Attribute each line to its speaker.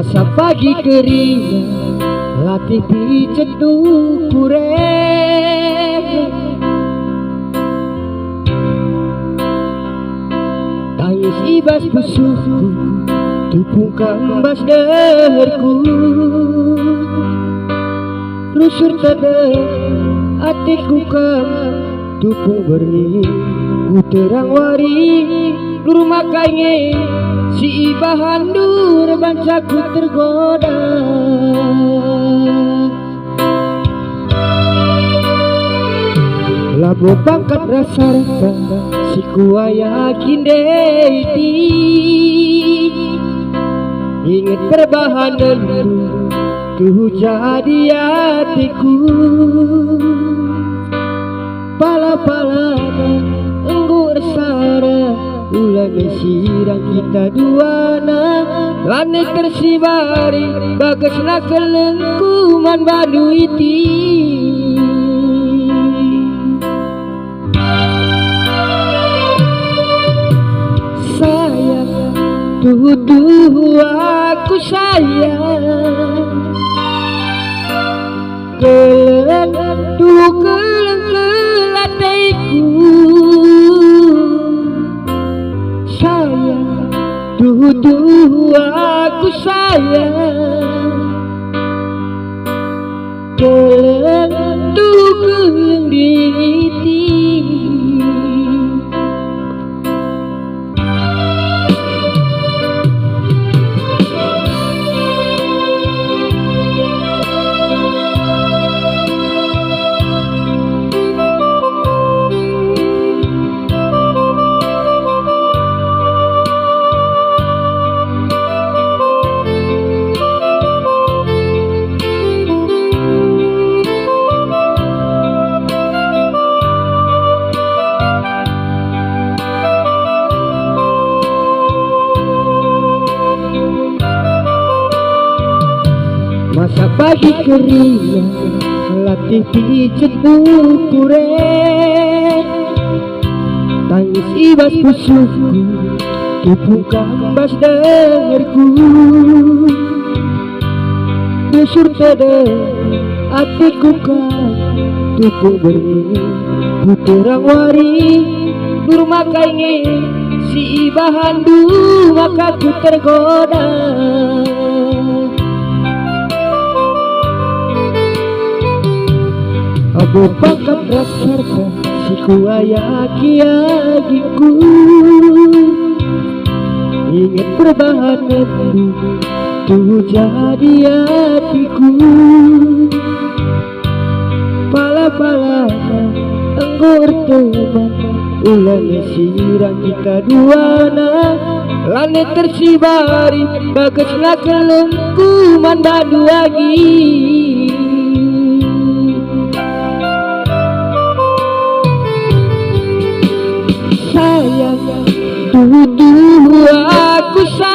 Speaker 1: Masa pagi kering latih pijet kureng, tangis ibas busukku tupung kambas deherku, rusur tade hatiku kam tupung beri ku terang wari lur makanya si ibahan dur bancaku tergoda. Labu pangkat rasa si kuah yakin deiti, ingat perbahanan tuh jadi hatiku, pala-palana enggur sara ulang sirang kita duana, lane tersibari bagasna kelengkuman badu iti. Sayang tuh aku sayang, keleng kelatiku, sayang tuh aku sayang, keleng keleng diti. Masa pagi kering latih pijet kureng, tangis ibas busukku tupung kambas dengerku, busur tede hatiku kan tupung beri ku terang wari lur makanya si ibahan du maka ku tergoda. Abu pangkat rasarta si kuaya kiagiku, ingat perbahananku tuh jadi hatiku, pala-palana enggur teman ulang sirang kita duana, lane tersibari bagasna kelengkuman badu lagi. Sayang tuh aku sayang.